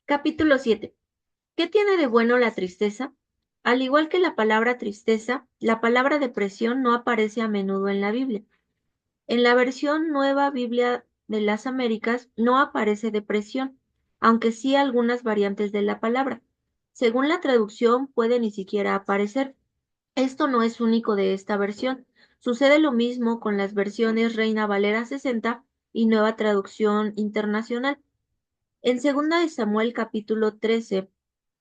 Capítulo 7. ¿Qué tiene de bueno la tristeza? Al igual que la palabra tristeza, la palabra depresión no aparece a menudo en la Biblia. En la versión Nueva Biblia de las Américas no aparece depresión, aunque sí algunas variantes de la palabra. Según la traducción, puede ni siquiera aparecer. Esto no es único de esta versión. Sucede lo mismo con las versiones Reina Valera 60 y Nueva Traducción Internacional. En segunda de Samuel capítulo 13,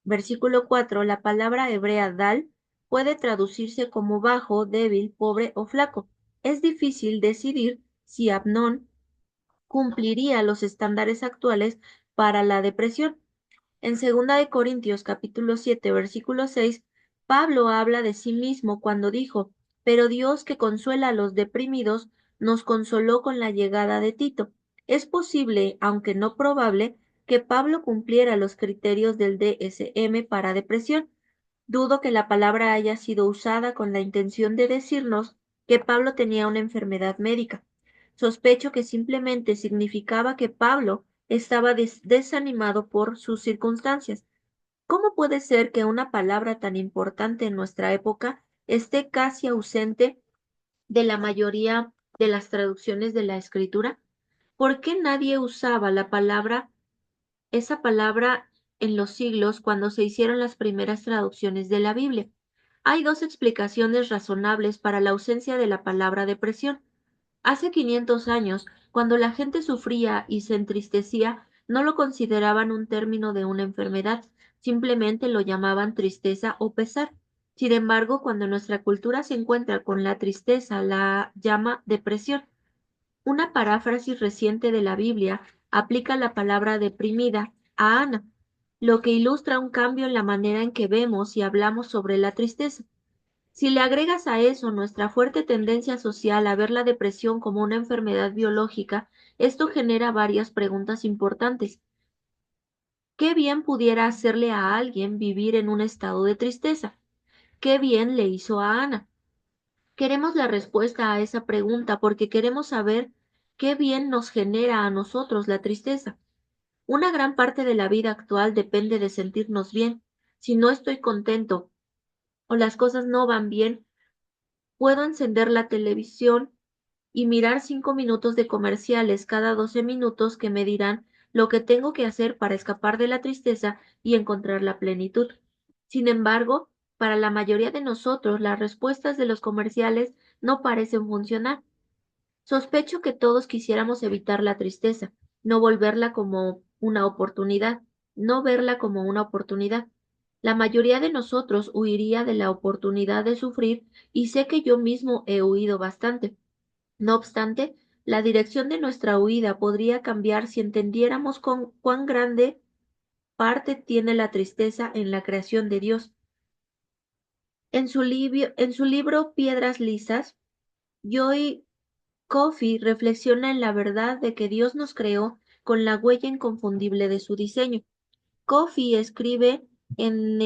versículo 4, la palabra hebrea dal puede traducirse como bajo, débil, pobre o flaco. Es difícil decidir si Abnón cumpliría los estándares actuales para la depresión. En segunda de Corintios capítulo 7, versículo 6, Pablo habla de sí mismo cuando dijo, pero Dios que consuela a los deprimidos nos consoló con la llegada de Tito. Es posible, aunque no probable, que Pablo cumpliera los criterios del DSM para depresión. Dudo que la palabra haya sido usada con la intención de decirnos que Pablo tenía una enfermedad médica. Sospecho que simplemente significaba que Pablo estaba desanimado por sus circunstancias. ¿Cómo puede ser que una palabra tan importante en nuestra época esté casi ausente de la mayoría de las traducciones de la Escritura? ¿Por qué nadie usaba esa palabra en los siglos cuando se hicieron las primeras traducciones de la Biblia? Hay dos explicaciones razonables para la ausencia de la palabra depresión. Hace 500 años, cuando la gente sufría y se entristecía, no lo consideraban un término de una enfermedad, simplemente lo llamaban tristeza o pesar. Sin embargo, cuando nuestra cultura se encuentra con la tristeza, la llama depresión. Una paráfrasis reciente de la Biblia aplica la palabra deprimida a Ana, lo que ilustra un cambio en la manera en que vemos y hablamos sobre la tristeza. Si le agregas a eso nuestra fuerte tendencia social a ver la depresión como una enfermedad biológica, esto genera varias preguntas importantes. ¿Qué bien pudiera hacerle a alguien vivir en un estado de tristeza? ¿Qué bien le hizo a Ana? Queremos la respuesta a esa pregunta porque queremos saber qué bien nos genera a nosotros la tristeza. Una gran parte de la vida actual depende de sentirnos bien. Si no estoy contento o las cosas no van bien, puedo encender la televisión y mirar 5 minutos de comerciales cada 12 minutos que me dirán lo que tengo que hacer para escapar de la tristeza y encontrar la plenitud. Sin embargo, para la mayoría de nosotros, las respuestas de los comerciales no parecen funcionar. Sospecho que todos quisiéramos evitar la tristeza, no volverla como una oportunidad, no verla como una oportunidad. La mayoría de nosotros huiría de la oportunidad de sufrir y sé que yo mismo he huido bastante. No obstante, la dirección de nuestra huida podría cambiar si entendiéramos cuán grande parte tiene la tristeza en la creación de Dios. En su libro Piedras Lisas, Joy Coffey reflexiona en la verdad de que Dios nos creó con la huella inconfundible de su diseño. Coffey escribe en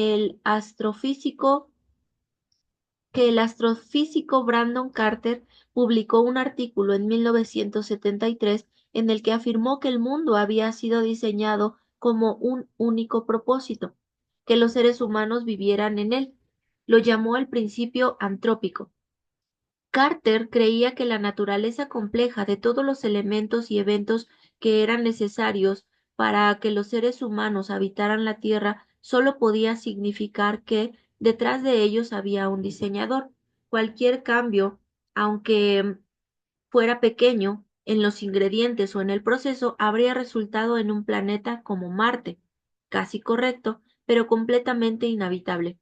que el astrofísico Brandon Carter publicó un artículo en 1973 en el que afirmó que el mundo había sido diseñado como un único propósito, que los seres humanos vivieran en él. Lo llamó el principio antrópico. Carter creía que la naturaleza compleja de todos los elementos y eventos que eran necesarios para que los seres humanos habitaran la Tierra solo podía significar que detrás de ellos había un diseñador. Cualquier cambio, aunque fuera pequeño, en los ingredientes o en el proceso, habría resultado en un planeta como Marte, casi correcto, pero completamente inhabitable.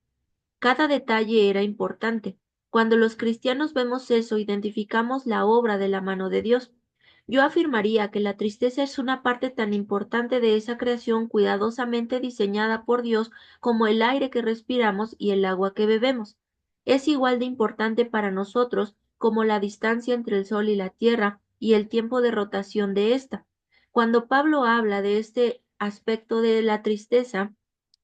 Cada detalle era importante. Cuando los cristianos vemos eso, identificamos la obra de la mano de Dios. Yo afirmaría que la tristeza es una parte tan importante de esa creación cuidadosamente diseñada por Dios como el aire que respiramos y el agua que bebemos. Es igual de importante para nosotros como la distancia entre el Sol y la Tierra y el tiempo de rotación de ésta. Cuando Pablo habla de este aspecto de la tristeza,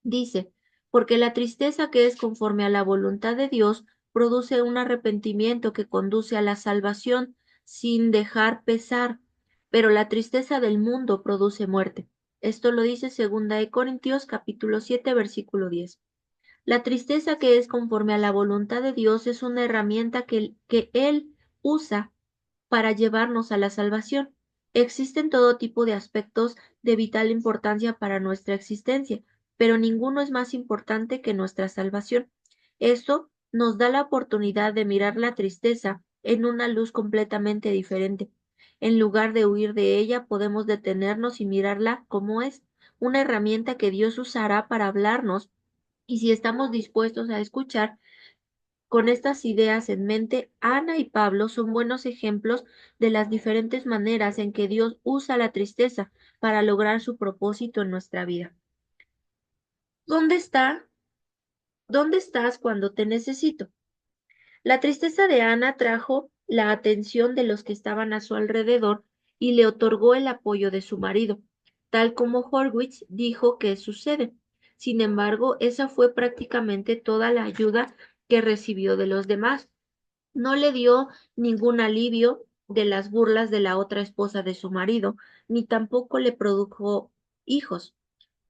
dice, porque la tristeza que es conforme a la voluntad de Dios produce un arrepentimiento que conduce a la salvación sin dejar pesar, pero la tristeza del mundo produce muerte. Esto lo dice 2 capítulo 7, versículo 10. La tristeza que es conforme a la voluntad de Dios es una herramienta que Él usa para llevarnos a la salvación. Existen todo tipo de aspectos de vital importancia para nuestra existencia, pero ninguno es más importante que nuestra salvación. Esto nos da la oportunidad de mirar la tristeza en una luz completamente diferente. En lugar de huir de ella, podemos detenernos y mirarla como es, una herramienta que Dios usará para hablarnos, y si estamos dispuestos a escuchar. Con estas ideas en mente, Ana y Pablo son buenos ejemplos de las diferentes maneras en que Dios usa la tristeza para lograr su propósito en nuestra vida. ¿Dónde está? ¿Dónde estás cuando te necesito? La tristeza de Ana trajo la atención de los que estaban a su alrededor y le otorgó el apoyo de su marido, tal como Horwitz dijo que sucede. Sin embargo, esa fue prácticamente toda la ayuda que recibió de los demás. No le dio ningún alivio de las burlas de la otra esposa de su marido, ni tampoco le produjo hijos.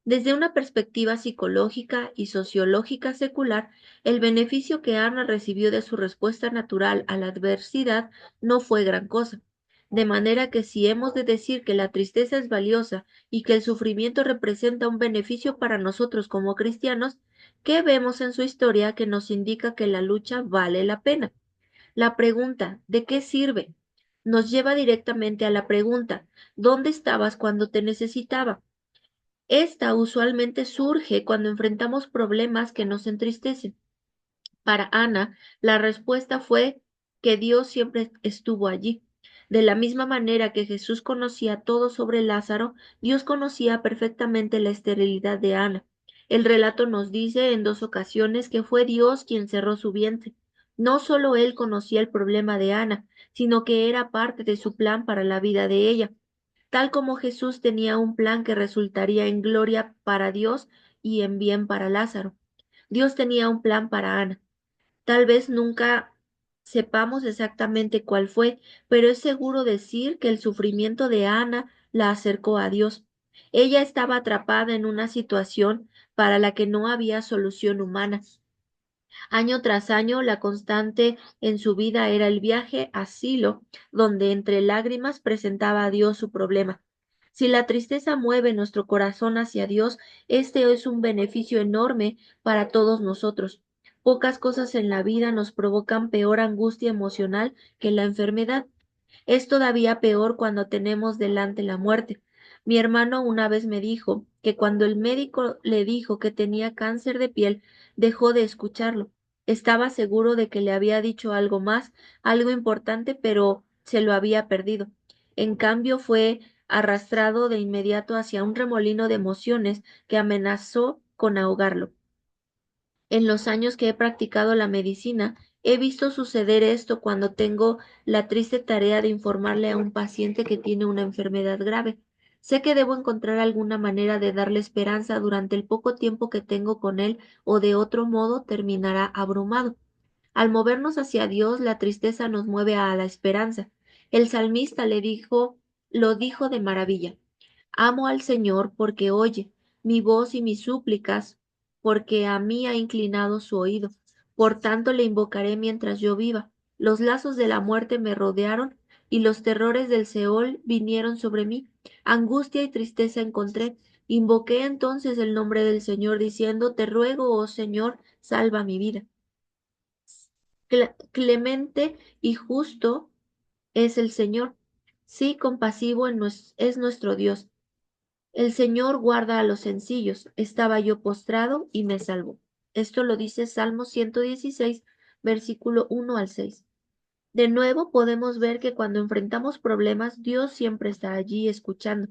Desde una perspectiva psicológica y sociológica secular, el beneficio que Ana recibió de su respuesta natural a la adversidad no fue gran cosa. De manera que si hemos de decir que la tristeza es valiosa y que el sufrimiento representa un beneficio para nosotros como cristianos, ¿qué vemos en su historia que nos indica que la lucha vale la pena? La pregunta, ¿de qué sirve? Nos lleva directamente a la pregunta, ¿dónde estabas cuando te necesitaba? Esta usualmente surge cuando enfrentamos problemas que nos entristecen. Para Ana, la respuesta fue que Dios siempre estuvo allí. De la misma manera que Jesús conocía todo sobre Lázaro, Dios conocía perfectamente la esterilidad de Ana. El relato nos dice en dos ocasiones que fue Dios quien cerró su vientre. No solo él conocía el problema de Ana, sino que era parte de su plan para la vida de ella, tal como Jesús tenía un plan que resultaría en gloria para Dios y en bien para Lázaro. Dios tenía un plan para Ana. Tal vez nunca sepamos exactamente cuál fue, pero es seguro decir que el sufrimiento de Ana la acercó a Dios. Ella estaba atrapada en una situación para la que no había solución humana. Año tras año, la constante en su vida era el viaje a Silo, donde entre lágrimas presentaba a Dios su problema. Si la tristeza mueve nuestro corazón hacia Dios, este es un beneficio enorme para todos nosotros. Pocas cosas en la vida nos provocan peor angustia emocional que la enfermedad. Es todavía peor cuando tenemos delante la muerte. Mi hermano una vez me dijo que cuando el médico le dijo que tenía cáncer de piel, dejó de escucharlo. Estaba seguro de que le había dicho algo más, algo importante, pero se lo había perdido. En cambio, fue arrastrado de inmediato hacia un remolino de emociones que amenazó con ahogarlo. En los años que he practicado la medicina, he visto suceder esto cuando tengo la triste tarea de informarle a un paciente que tiene una enfermedad grave. Sé que debo encontrar alguna manera de darle esperanza durante el poco tiempo que tengo con él, o de otro modo terminará abrumado. Al movernos hacia Dios, la tristeza nos mueve a la esperanza. El salmista lo dijo de maravilla. Amo al Señor porque oye mi voz y mis súplicas, porque a mí ha inclinado su oído. Por tanto le invocaré mientras yo viva. Los lazos de la muerte me rodearon y los terrores del Seol vinieron sobre mí. Angustia y tristeza encontré. Invoqué entonces el nombre del Señor diciendo, te ruego, oh Señor, salva mi vida. Clemente y justo es el Señor. Sí, compasivo es nuestro Dios. El Señor guarda a los sencillos. Estaba yo postrado y me salvó. Esto lo dice Salmo 116, versículo 1 al 6. De nuevo podemos ver que cuando enfrentamos problemas, Dios siempre está allí escuchando.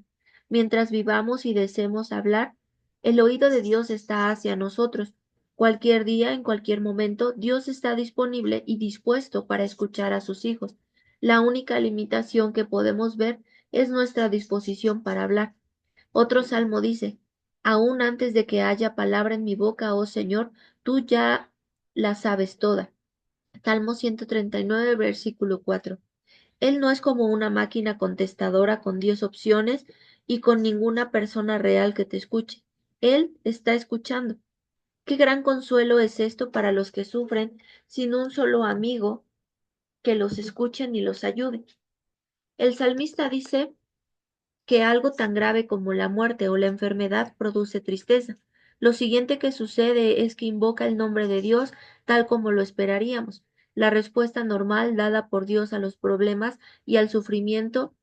Mientras vivamos y deseemos hablar, el oído de Dios está hacia nosotros. Cualquier día, en cualquier momento, Dios está disponible y dispuesto para escuchar a sus hijos. La única limitación que podemos ver es nuestra disposición para hablar. Otro salmo dice, aún antes de que haya palabra en mi boca, oh Señor, tú ya la sabes toda. Salmo 139, versículo 4. Él no es como una máquina contestadora con 10 opciones y con ninguna persona real que te escuche. Él está escuchando. Qué gran consuelo es esto para los que sufren sin un solo amigo que los escuche ni los ayude. El salmista dice que algo tan grave como la muerte o la enfermedad produce tristeza. Lo siguiente que sucede es que invoca el nombre de Dios tal como lo esperaríamos. La respuesta normal dada por Dios a los problemas y al sufrimiento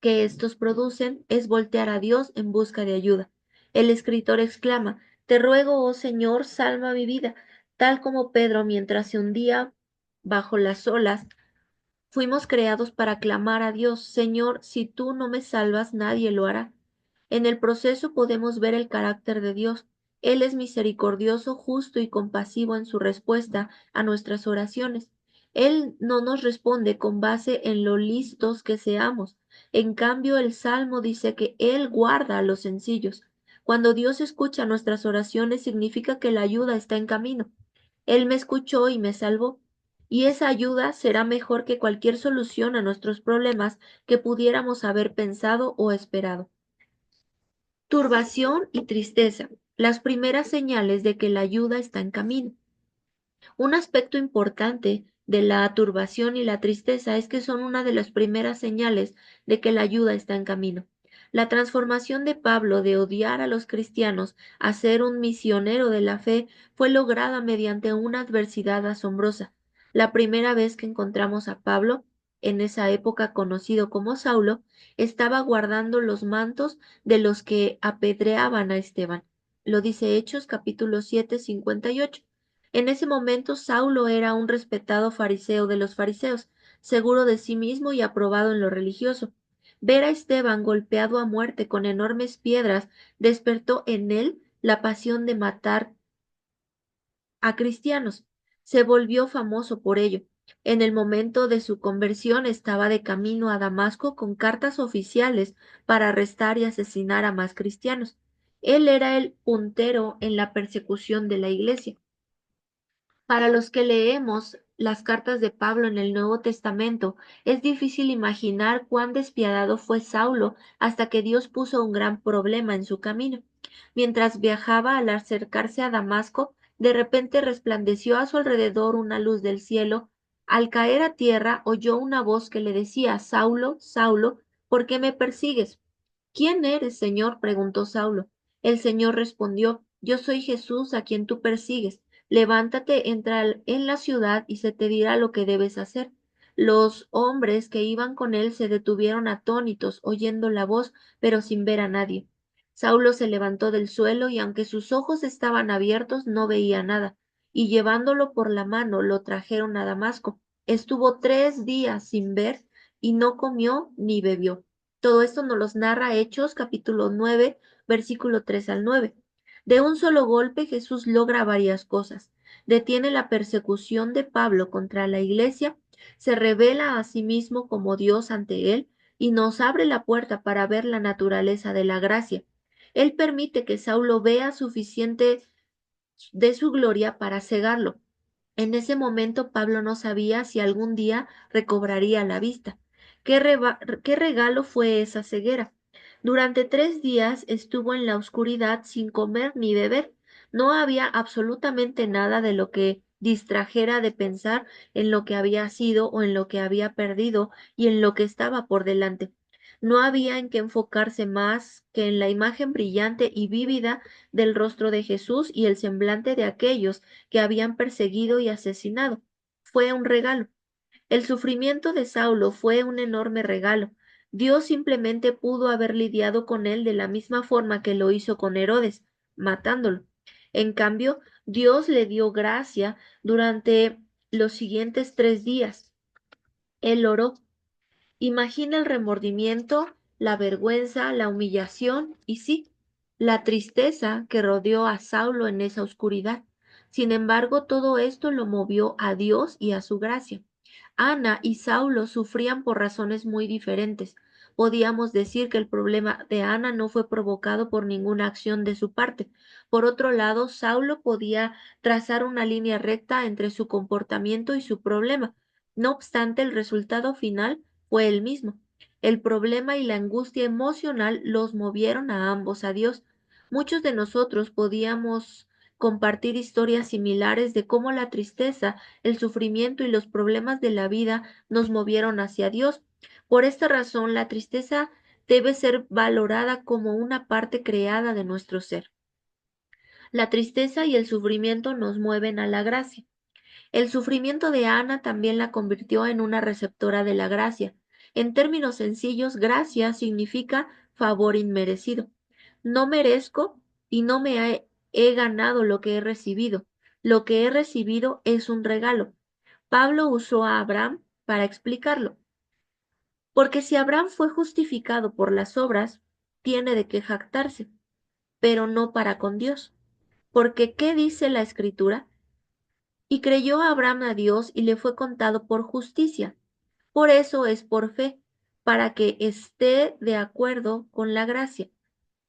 que estos producen es voltear a Dios en busca de ayuda. El escritor exclama, Te ruego, oh Señor, salva mi vida, tal como Pedro mientras se hundía bajo las olas. Fuimos creados para clamar a Dios, Señor, si tú no me salvas, nadie lo hará. En el proceso podemos ver el carácter de Dios. Él es misericordioso, justo y compasivo en su respuesta a nuestras oraciones. Él no nos responde con base en lo listos que seamos. En cambio, el Salmo dice que Él guarda a los sencillos. Cuando Dios escucha nuestras oraciones, significa que la ayuda está en camino. Él me escuchó y me salvó. Y esa ayuda será mejor que cualquier solución a nuestros problemas que pudiéramos haber pensado o esperado. Turbación y tristeza, las primeras señales de que la ayuda está en camino. Un aspecto importante de la turbación y la tristeza es que son una de las primeras señales de que la ayuda está en camino. La transformación de Pablo de odiar a los cristianos a ser un misionero de la fe fue lograda mediante una adversidad asombrosa. La primera vez que encontramos a Pablo, en esa época conocido como Saulo, estaba guardando los mantos de los que apedreaban a Esteban. Lo dice Hechos capítulo 7, 58. En ese momento Saulo era un respetado fariseo de los fariseos, seguro de sí mismo y aprobado en lo religioso. Ver a Esteban golpeado a muerte con enormes piedras despertó en él la pasión de matar a cristianos. Se volvió famoso por ello. En el momento de su conversión estaba de camino a Damasco con cartas oficiales para arrestar y asesinar a más cristianos. Él era el puntero en la persecución de la iglesia. Para los que leemos las cartas de Pablo en el Nuevo Testamento, es difícil imaginar cuán despiadado fue Saulo hasta que Dios puso un gran problema en su camino. Mientras viajaba al acercarse a Damasco, de repente resplandeció a su alrededor una luz del cielo. Al caer a tierra, oyó una voz que le decía, Saulo, Saulo, ¿por qué me persigues? ¿Quién eres, Señor? Preguntó Saulo. El Señor respondió, Yo soy Jesús a quien tú persigues. Levántate, entra en la ciudad y se te dirá lo que debes hacer. Los hombres que iban con él se detuvieron atónitos, oyendo la voz, pero sin ver a nadie. Saulo se levantó del suelo y aunque sus ojos estaban abiertos, no veía nada, y llevándolo por la mano lo trajeron a Damasco. Estuvo 3 días sin ver y no comió ni bebió. Todo esto nos los narra Hechos capítulo 9, versículo 3 al 9. De un solo golpe Jesús logra varias cosas. Detiene la persecución de Pablo contra la iglesia, se revela a sí mismo como Dios ante él y nos abre la puerta para ver la naturaleza de la gracia. Él permite que Saulo vea suficiente de su gloria para cegarlo. En ese momento Pablo no sabía si algún día recobraría la vista. ¿Qué regalo fue esa ceguera? Durante 3 días estuvo en la oscuridad sin comer ni beber. No había absolutamente nada de lo que distrajera de pensar en lo que había sido o en lo que había perdido y en lo que estaba por delante. No había en qué enfocarse más que en la imagen brillante y vívida del rostro de Jesús y el semblante de aquellos que habían perseguido y asesinado. Fue un regalo. El sufrimiento de Saulo fue un enorme regalo. Dios simplemente pudo haber lidiado con él de la misma forma que lo hizo con Herodes, matándolo. En cambio, Dios le dio gracia durante los siguientes 3 días. Él oró. Imagina el remordimiento, la vergüenza, la humillación y sí, la tristeza que rodeó a Saulo en esa oscuridad. Sin embargo, todo esto lo movió a Dios y a su gracia. Ana y Saulo sufrían por razones muy diferentes. Podíamos decir que el problema de Ana no fue provocado por ninguna acción de su parte. Por otro lado, Saulo podía trazar una línea recta entre su comportamiento y su problema. No obstante, el resultado final fue el mismo. El problema y la angustia emocional los movieron a ambos a Dios. Muchos de nosotros podíamos compartir historias similares de cómo la tristeza, el sufrimiento y los problemas de la vida nos movieron hacia Dios. Por esta razón, la tristeza debe ser valorada como una parte creada de nuestro ser. La tristeza y el sufrimiento nos mueven a la gracia. El sufrimiento de Ana también la convirtió en una receptora de la gracia. En términos sencillos, gracia significa favor inmerecido. No merezco y no he ganado lo que he recibido. Lo que he recibido es un regalo. Pablo usó a Abraham para explicarlo. Porque si Abraham fue justificado por las obras, tiene de qué jactarse, pero no para con Dios. Porque ¿qué dice la Escritura? Y creyó Abraham a Dios y le fue contado por justicia. Por eso es por fe, para que esté de acuerdo con la gracia,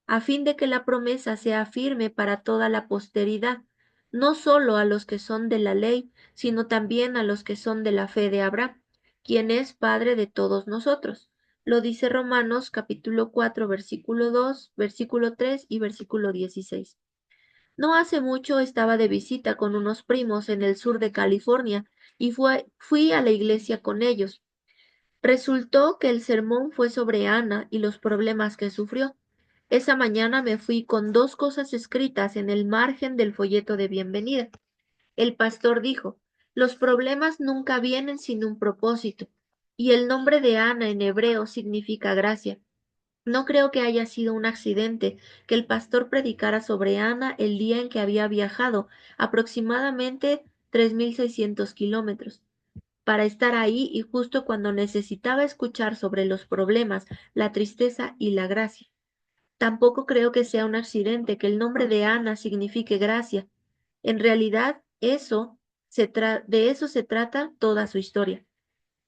a fin de que la promesa sea firme para toda la posteridad, no solo a los que son de la ley, sino también a los que son de la fe de Abraham, quien es Padre de todos nosotros. Lo dice Romanos capítulo 4, versículo 2, versículo 3 y versículo 16. No hace mucho estaba de visita con unos primos en el sur de California y fui a la iglesia con ellos. Resultó que el sermón fue sobre Ana y los problemas que sufrió. Esa mañana me fui con dos cosas escritas en el margen del folleto de bienvenida. El pastor dijo, los problemas nunca vienen sin un propósito, y el nombre de Ana en hebreo significa gracia. No creo que haya sido un accidente que el pastor predicara sobre Ana el día en que había viajado aproximadamente 3.600 kilómetros para estar ahí y justo cuando necesitaba escuchar sobre los problemas, la tristeza y la gracia. Tampoco creo que sea un accidente que el nombre de Ana signifique gracia. En realidad, de eso se trata toda su historia.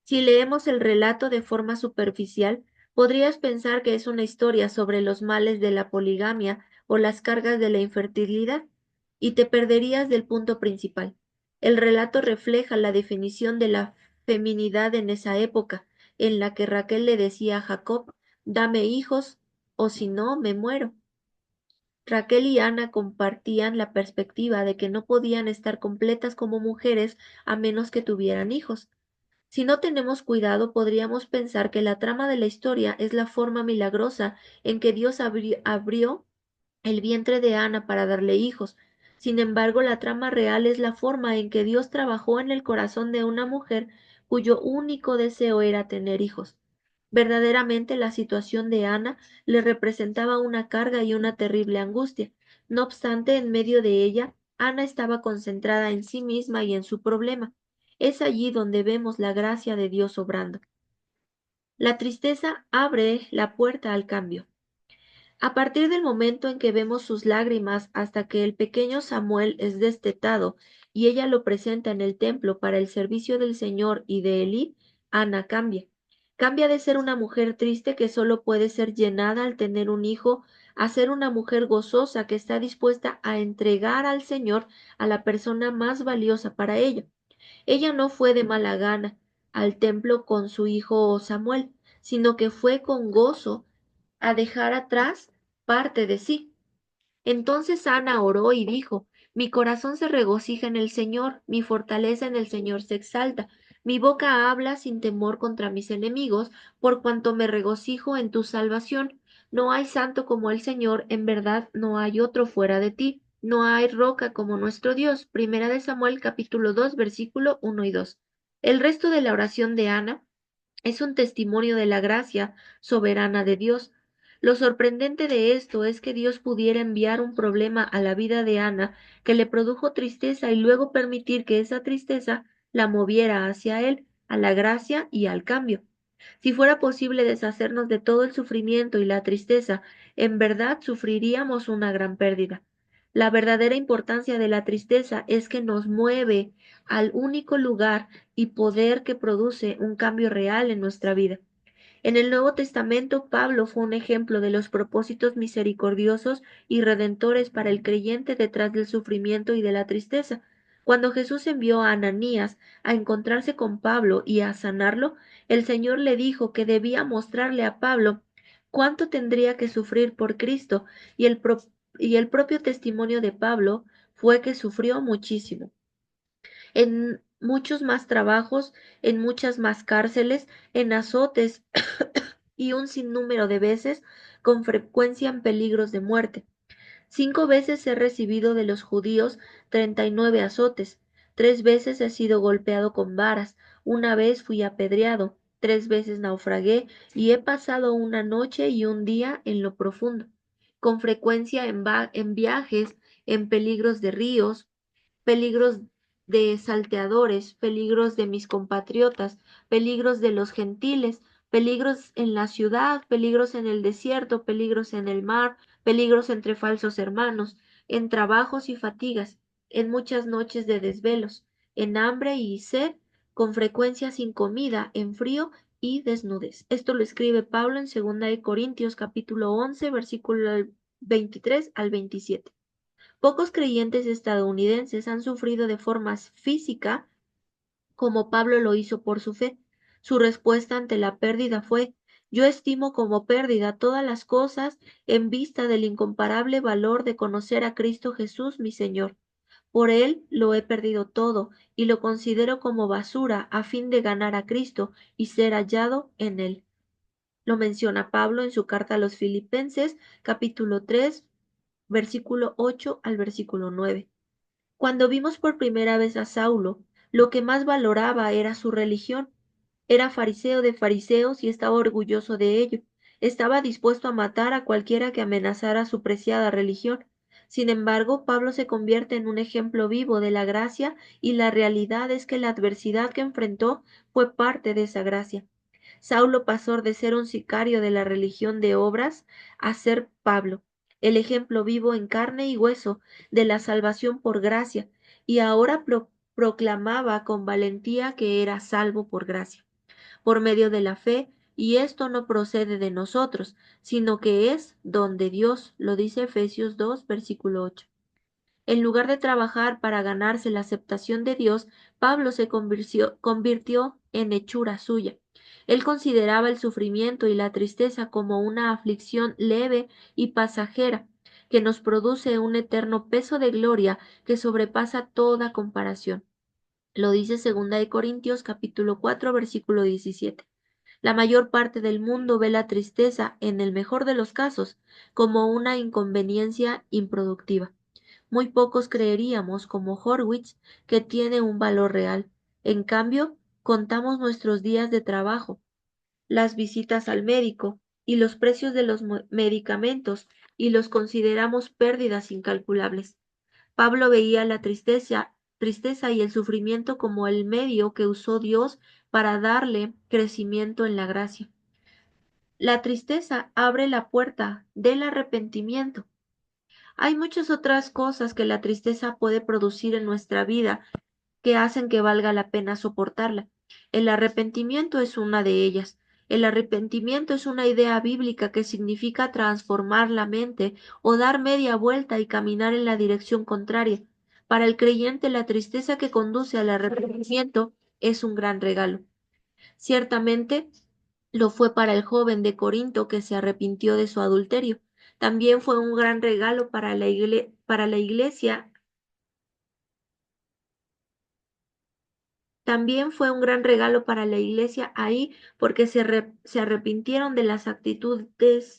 Si leemos el relato de forma superficial, podrías pensar que es una historia sobre los males de la poligamia o las cargas de la infertilidad, y te perderías del punto principal. El relato refleja la definición de la feminidad en esa época, en la que Raquel le decía a Jacob, dame hijos, o si no, me muero. Raquel y Ana compartían la perspectiva de que no podían estar completas como mujeres a menos que tuvieran hijos. Si no tenemos cuidado, podríamos pensar que la trama de la historia es la forma milagrosa en que Dios abrió el vientre de Ana para darle hijos. Sin embargo, la trama real es la forma en que Dios trabajó en el corazón de una mujer cuyo único deseo era tener hijos. Verdaderamente la situación de Ana le representaba una carga y una terrible angustia. No obstante, en medio de ella, Ana estaba concentrada en sí misma y en su problema. Es allí donde vemos la gracia de Dios obrando. La tristeza abre la puerta al cambio. A partir del momento en que vemos sus lágrimas hasta que el pequeño Samuel es destetado y ella lo presenta en el templo para el servicio del Señor y de Elí, Ana cambia. Cambia de ser una mujer triste que solo puede ser llenada al tener un hijo a ser una mujer gozosa que está dispuesta a entregar al Señor a la persona más valiosa para ella. Ella no fue de mala gana al templo con su hijo Samuel, sino que fue con gozo a dejar atrás parte de sí. Entonces Ana oró y dijo, mi corazón se regocija en el Señor, mi fortaleza en el Señor se exalta, mi boca habla sin temor contra mis enemigos, por cuanto me regocijo en tu salvación. No hay santo como el Señor, en verdad no hay otro fuera de ti, no hay roca como nuestro Dios. Primera de Samuel capítulo 2 versículo 1 y 2. El resto de la oración de Ana es un testimonio de la gracia soberana de Dios. Lo sorprendente de esto es que Dios pudiera enviar un problema a la vida de Ana que le produjo tristeza y luego permitir que esa tristeza la moviera hacia Él, a la gracia y al cambio. Si fuera posible deshacernos de todo el sufrimiento y la tristeza, en verdad sufriríamos una gran pérdida. La verdadera importancia de la tristeza es que nos mueve al único lugar y poder que produce un cambio real en nuestra vida. En el Nuevo Testamento, Pablo fue un ejemplo de los propósitos misericordiosos y redentores para el creyente detrás del sufrimiento y de la tristeza. Cuando Jesús envió a Ananías a encontrarse con Pablo y a sanarlo, el Señor le dijo que debía mostrarle a Pablo cuánto tendría que sufrir por Cristo, y el propio testimonio de Pablo fue que sufrió muchísimo en muchos más trabajos, en muchas más cárceles, en azotes y un sinnúmero de veces, con frecuencia en peligros de muerte. 5 veces he recibido de los judíos 39 azotes, 3 veces he sido golpeado con varas, una vez fui apedreado, 3 veces naufragué y he pasado una noche y un día en lo profundo, con frecuencia en viajes, en peligros de ríos, peligros de salteadores, peligros de mis compatriotas, peligros de los gentiles, peligros en la ciudad, peligros en el desierto, peligros en el mar, peligros entre falsos hermanos, en trabajos y fatigas, en muchas noches de desvelos, en hambre y sed, con frecuencia sin comida, en frío y desnudez. Esto lo escribe Pablo en 2 Corintios capítulo 11, versículo 23 al 27. Pocos creyentes estadounidenses han sufrido de forma física como Pablo lo hizo por su fe. Su respuesta ante la pérdida fue: yo estimo como pérdida todas las cosas en vista del incomparable valor de conocer a Cristo Jesús mi Señor. Por él lo he perdido todo y lo considero como basura a fin de ganar a Cristo y ser hallado en él. Lo menciona Pablo en su carta a los Filipenses, capítulo 3, versículo 8 al versículo 9. Cuando vimos por primera vez a Saulo, lo que más valoraba era su religión. Era fariseo de fariseos y estaba orgulloso de ello. Estaba dispuesto a matar a cualquiera que amenazara su preciada religión. Sin embargo, Pablo se convierte en un ejemplo vivo de la gracia, y la realidad es que la adversidad que enfrentó fue parte de esa gracia. Saulo pasó de ser un sicario de la religión de obras a ser Pablo, el ejemplo vivo en carne y hueso de la salvación por gracia, y ahora proclamaba con valentía que era salvo por gracia, por medio de la fe, y esto no procede de nosotros, sino que es don de Dios, lo dice Efesios 2, versículo 8. En lugar de trabajar para ganarse la aceptación de Dios, Pablo se convirtió en hechura suya. Él consideraba el sufrimiento y la tristeza como una aflicción leve y pasajera, que nos produce un eterno peso de gloria que sobrepasa toda comparación. Lo dice 2 Corintios capítulo 4, versículo 17. La mayor parte del mundo ve la tristeza, en el mejor de los casos, como una inconveniencia improductiva. Muy pocos creeríamos, como Horwitz, que tiene un valor real. En cambio, contamos nuestros días de trabajo, las visitas al médico y los precios de los medicamentos, y los consideramos pérdidas incalculables. Pablo veía la tristeza y el sufrimiento como el medio que usó Dios para darle crecimiento en la gracia. La tristeza abre la puerta del arrepentimiento. Hay muchas otras cosas que la tristeza puede producir en nuestra vida que hacen que valga la pena soportarla. El arrepentimiento es una de ellas. El arrepentimiento es una idea bíblica que significa transformar la mente o dar media vuelta y caminar en la dirección contraria. Para el creyente, la tristeza que conduce al arrepentimiento es un gran regalo. Ciertamente, lo fue para el joven de Corinto que se arrepintió de su adulterio. También fue un gran regalo para la iglesia. También fue un gran regalo para la iglesia ahí, porque se arrepintieron de las actitudes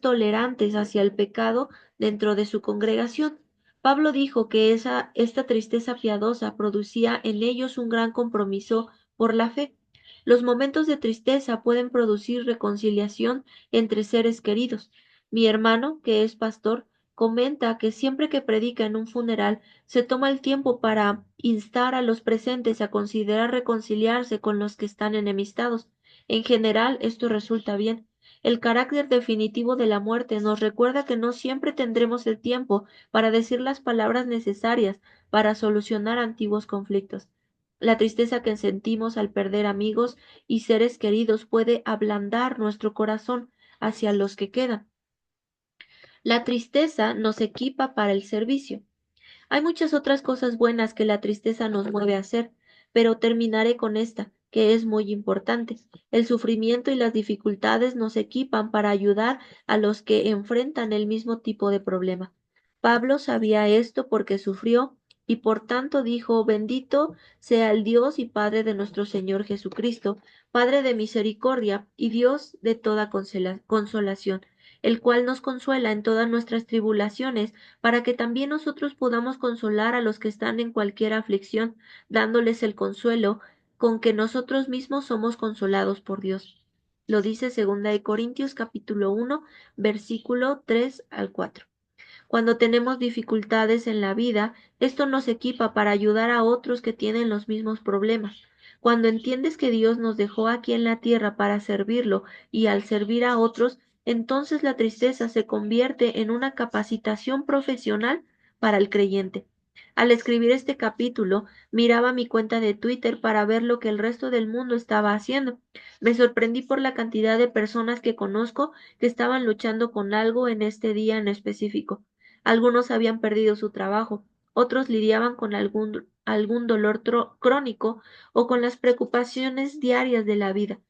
tolerantes hacia el pecado dentro de su congregación. Pablo dijo que esta tristeza piadosa producía en ellos un gran compromiso por la fe. Los momentos de tristeza pueden producir reconciliación entre seres queridos. Mi hermano, que es pastor, comenta que siempre que predica en un funeral, se toma el tiempo para instar a los presentes a considerar reconciliarse con los que están enemistados. En general, esto resulta bien. El carácter definitivo de la muerte nos recuerda que no siempre tendremos el tiempo para decir las palabras necesarias para solucionar antiguos conflictos. La tristeza que sentimos al perder amigos y seres queridos puede ablandar nuestro corazón hacia los que quedan. La tristeza nos equipa para el servicio. Hay muchas otras cosas buenas que la tristeza nos mueve a hacer, pero terminaré con esta, que es muy importante. El sufrimiento y las dificultades nos equipan para ayudar a los que enfrentan el mismo tipo de problema. Pablo sabía esto porque sufrió y por tanto dijo, bendito sea el Dios y Padre de nuestro Señor Jesucristo, Padre de misericordia y Dios de toda consolación, el cual nos consuela en todas nuestras tribulaciones, para que también nosotros podamos consolar a los que están en cualquier aflicción, dándoles el consuelo con que nosotros mismos somos consolados por Dios. Lo dice 2 Corintios capítulo 1, versículo 3 al 4. Cuando tenemos dificultades en la vida, esto nos equipa para ayudar a otros que tienen los mismos problemas. Cuando entiendes que Dios nos dejó aquí en la tierra para servirlo y al servir a otros, entonces la tristeza se convierte en una capacitación profesional para el creyente. Al escribir este capítulo, miraba mi cuenta de Twitter para ver lo que el resto del mundo estaba haciendo. Me sorprendí por la cantidad de personas que conozco que estaban luchando con algo en este día en específico. Algunos habían perdido su trabajo, otros lidiaban con algún dolor crónico o con las preocupaciones diarias de la vida.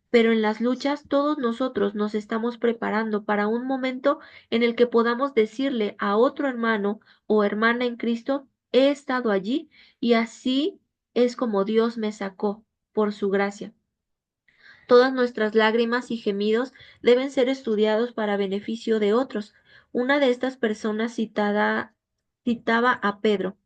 Pero en las luchas todos nosotros nos estamos preparando para un momento en el que podamos decirle a otro hermano o hermana en Cristo, he estado allí y así es como Dios me sacó por su gracia. Todas nuestras lágrimas y gemidos deben ser estudiados para beneficio de otros. Una de estas personas citaba a Pedro.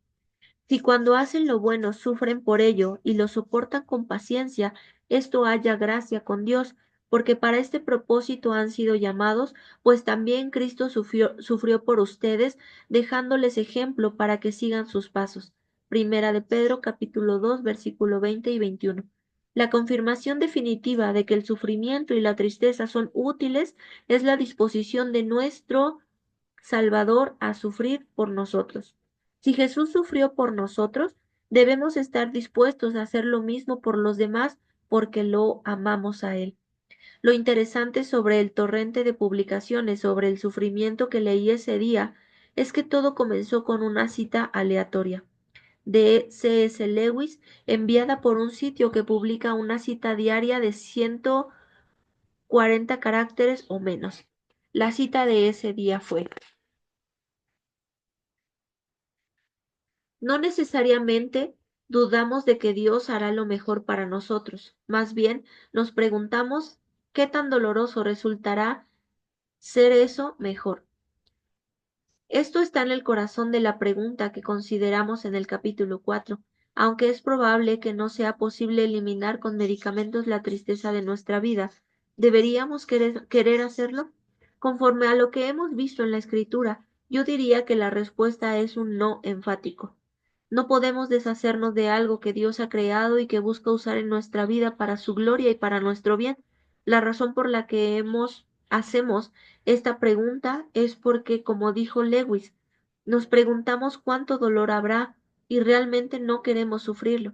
Si cuando hacen lo bueno sufren por ello y lo soportan con paciencia, esto haya gracia con Dios, porque para este propósito han sido llamados, pues también Cristo sufrió por ustedes, dejándoles ejemplo para que sigan sus pasos. Primera de Pedro capítulo 2 versículo 20 y 21. La confirmación definitiva de que el sufrimiento y la tristeza son útiles es la disposición de nuestro Salvador a sufrir por nosotros. Si Jesús sufrió por nosotros, debemos estar dispuestos a hacer lo mismo por los demás porque lo amamos a Él. Lo interesante sobre el torrente de publicaciones sobre el sufrimiento que leí ese día es que todo comenzó con una cita aleatoria de C.S. Lewis enviada por un sitio que publica una cita diaria de 140 caracteres o menos. La cita de ese día fue: no necesariamente dudamos de que Dios hará lo mejor para nosotros. Más bien, nos preguntamos qué tan doloroso resultará ser eso mejor. Esto está en el corazón de la pregunta que consideramos en el capítulo 4. Aunque es probable que no sea posible eliminar con medicamentos la tristeza de nuestra vida, ¿deberíamos querer hacerlo? Conforme a lo que hemos visto en la Escritura, yo diría que la respuesta es un no enfático. No podemos deshacernos de algo que Dios ha creado y que busca usar en nuestra vida para su gloria y para nuestro bien. La razón por la que hacemos esta pregunta es porque, como dijo Lewis, nos preguntamos cuánto dolor habrá y realmente no queremos sufrirlo.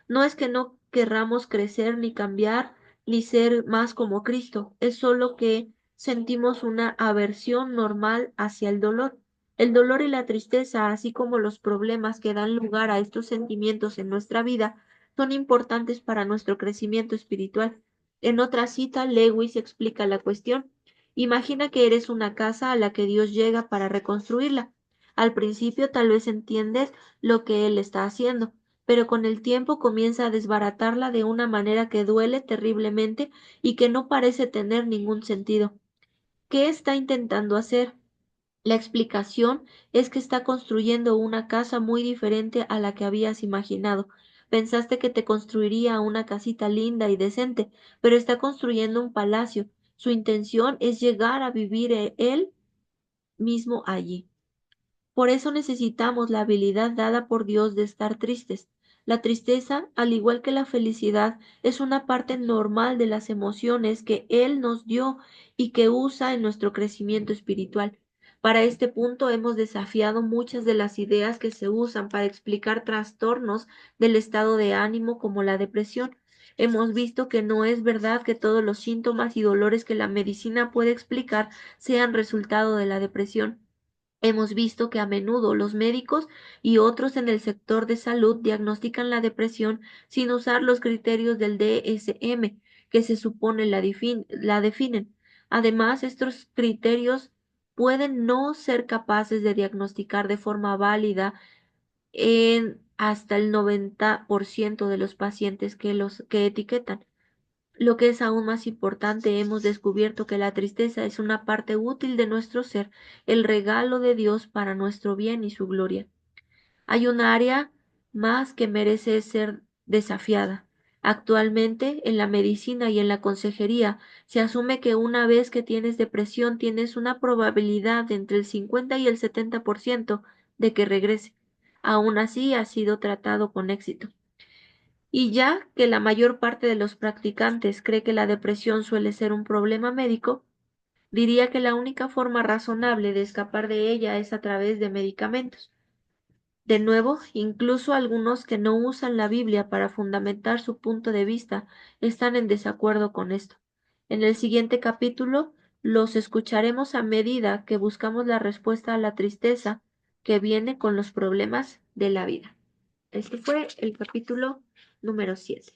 No es que no querramos crecer ni cambiar ni ser más como Cristo, es solo que sentimos una aversión normal hacia el dolor. El dolor y la tristeza, así como los problemas que dan lugar a estos sentimientos en nuestra vida, son importantes para nuestro crecimiento espiritual. En otra cita, Lewis explica la cuestión. Imagina que eres una casa a la que Dios llega para reconstruirla. Al principio tal vez entiendes lo que Él está haciendo, pero con el tiempo comienza a desbaratarla de una manera que duele terriblemente y que no parece tener ningún sentido. ¿Qué está intentando hacer? La explicación es que está construyendo una casa muy diferente a la que habías imaginado. Pensaste que te construiría una casita linda y decente, pero está construyendo un palacio. Su intención es llegar a vivir él mismo allí. Por eso necesitamos la habilidad dada por Dios de estar tristes. La tristeza, al igual que la felicidad, es una parte normal de las emociones que Él nos dio y que usa en nuestro crecimiento espiritual. Para este punto hemos desafiado muchas de las ideas que se usan para explicar trastornos del estado de ánimo como la depresión. Hemos visto que no es verdad que todos los síntomas y dolores que la medicina puede explicar sean resultado de la depresión. Hemos visto que a menudo los médicos y otros en el sector de salud diagnostican la depresión sin usar los criterios del DSM, que se supone la definen. Además, estos criterios pueden no ser capaces de diagnosticar de forma válida en hasta el 90% de los pacientes que etiquetan. Lo que es aún más importante, hemos descubierto que la tristeza es una parte útil de nuestro ser, el regalo de Dios para nuestro bien y su gloria. Hay un área más que merece ser desafiada. Actualmente, en la medicina y en la consejería, se asume que una vez que tienes depresión, tienes una probabilidad de entre el 50 y el 70% de que regrese. Aún así, ha sido tratado con éxito. Y ya que la mayor parte de los practicantes cree que la depresión suele ser un problema médico, diría que la única forma razonable de escapar de ella es a través de medicamentos. De nuevo, incluso algunos que no usan la Biblia para fundamentar su punto de vista están en desacuerdo con esto. En el siguiente capítulo los escucharemos a medida que buscamos la respuesta a la tristeza que viene con los problemas de la vida. Este fue el capítulo número 7.